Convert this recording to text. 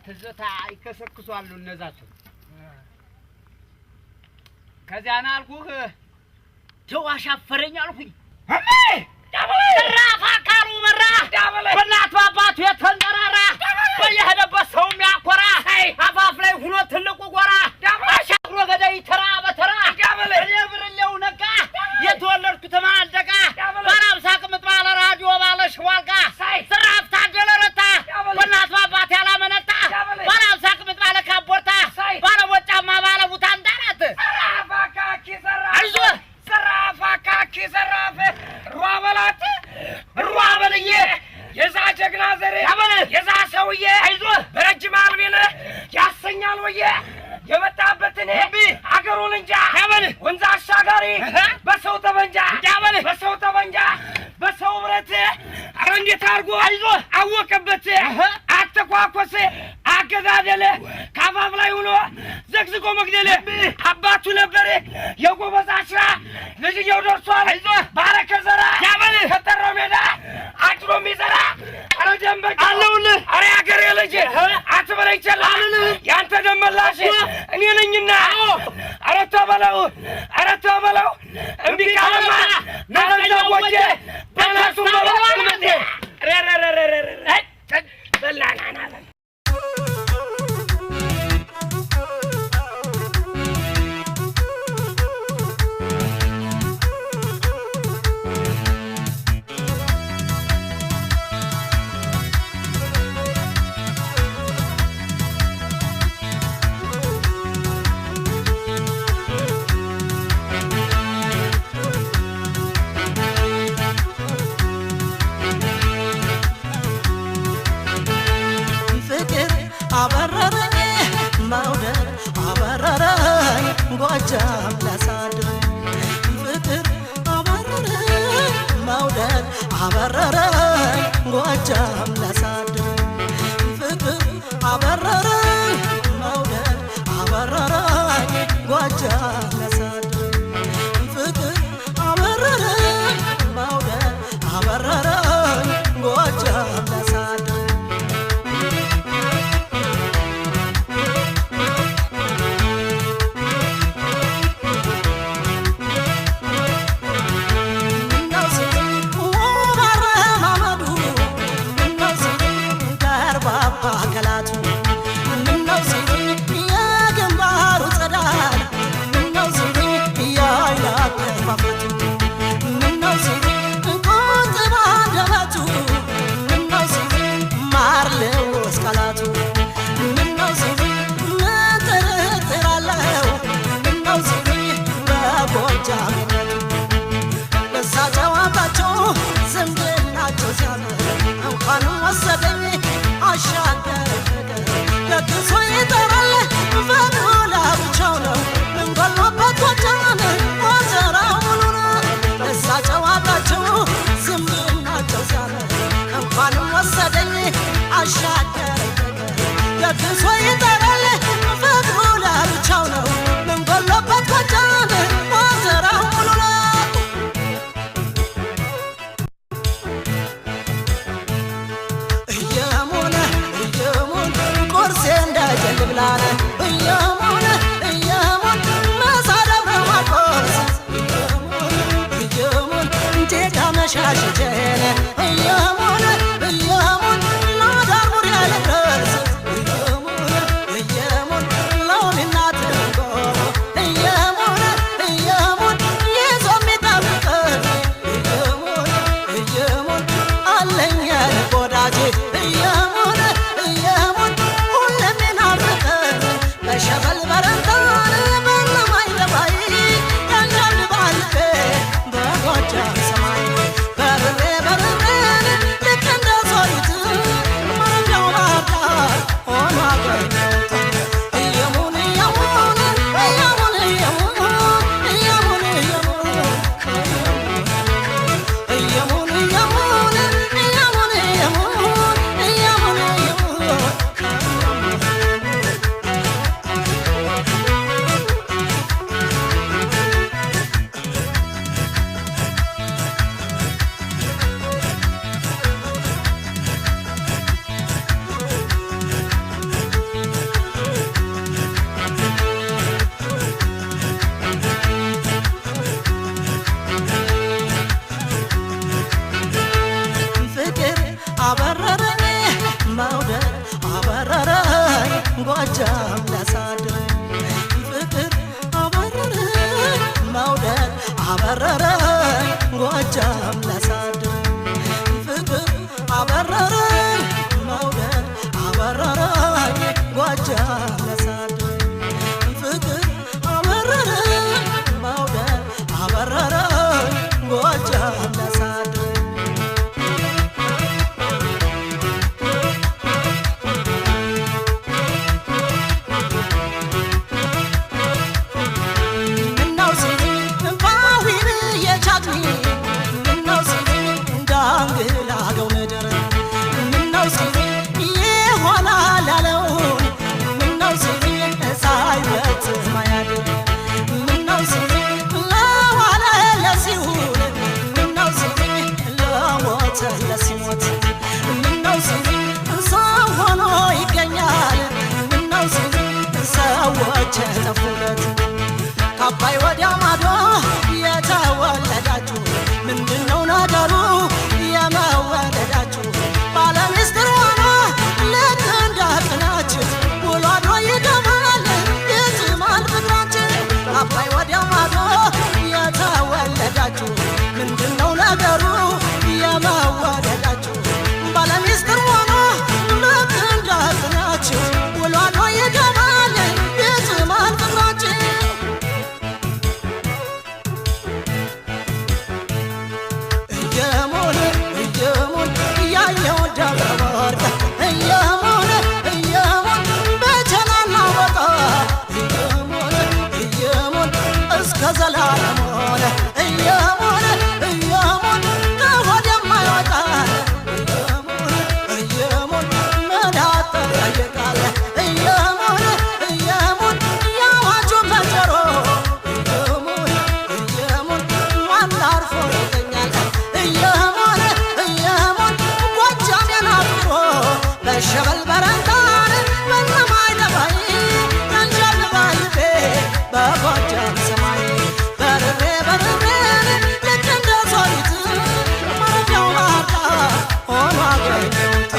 ትዝታ ይከሰክሷሉ እነዛቸው ከዚያና አልኩህ ተዋሽ አፈረኝ አልኩኝ ራፋ ካሉ መራ በእናቱ አባቱ የተንደራራ በየሄደበት ሰው የሚያኮራ አፋፍ ላይ ሁኖ ትልቁ ጎራ አሻግሮ ገዳይ ተራ በተራ እኔ ብርሌው ነጋ የተወለድኩት ማልደጋ ባላምሳ ቅምጥ ባለ ራዲዮ ባለ ሽዋልጋ ስራፍ ታደለ ረታ በእናቱ አባት ያላመነታ ባላምሳ ቅምጥ ባለ ካቦርታ ባለ ወጫማ ባለ ቡታን ዳራት አይዞህ ሰራፋካኪ ሰራፈ ሯበላት ሯበልዬ የዛ ጀግና ዘሬ የዛ ሰውዬ አይዞህ በረጅም አልቤነ ያሰኛል ወዬ የመጣበትን አገሩን እንጃ ወንዝ አሻጋሪ በሰው ተበንጃ በሰው ብረት ኧረ እንዴት አድርጎ አይዞህ አወቀበት አተኳኮሰ አገዳደለ ካፋፍ ላይ ሆኖ ዘግዝቆ መግደለ አባቱ ነበር የጎበዝ አሽራ ልጅየው ደርሷል ባረከ ዘራ ከተራው ሜዳ አጭሮ የሚዘራ ኧረ ደንበጫ አለውልህ ኧረ ያገሬ ልጅ አትበለኝ ቸላል ያንተ ደመላሽ እኔ ነኝና ኧረ ተበለው እምቢ ካለማ ነዘዘወጀ በናሱ በባልመቴ በላናና ጎጃም ላሳድረኝ ፍቅር አበረረኝ መውደድ አበረረኝ ጎጃም ላሳድረኝ ፍቅር አበረረኝ መውደድ አበረረኝ ጎጃም ላሳድረኝ ፍቅር አበረረኝ መውደድ አበረረኝ ጎጃም ላሳድረኝ Bye. አበረረኝ ጎጃም ላሳድረኝ ፍቅር አበረረኝ መውደድ አበረረኝ ጎጃም ላሳድረኝ ፍቅር አበረረኝ መውደድ አበረረኝ ጎጃም ላሳድረኝ ከአባይ ወዲያ ማዶ የተወለዳችሁ ምንድነው ነገሩ የመወለዳችሁ ባለሚስጥር ሆኖ ልክ እንደ ቅናችን ውሎ አድሮ ይገባል ይዝማል ፍቅራችን ከአባይ ወዲያ ማዶ የተወለዳችሁ ምንድነው ነገሩ የመወለዳችሁ ባለሚስጥር ሆኖ ልክ እንደ ቅናችን ውሎ አድሮ ይገባል ይዝማል ፍቅራችን ከዘላለም ሆነ እየሞነ እየሞነ ከሆድ የማይወጣ እየሞነ መዳት ተጠይቃለ እየሞነ እየሞነ ያዋጁ ፈጀሮ እየሞነ እየሞነ ማን አርፎ ይገኛል እየሞነ እየሞነ ጎጃሜን አፍሮ በሸበል በረንታን በነማይ ደባይ አንጃልባልቤ በጎጃም ሰማይ ልክ እንደ ሶሪት ማረፊያው ባህር ዳር ሆኖ አገኘሁት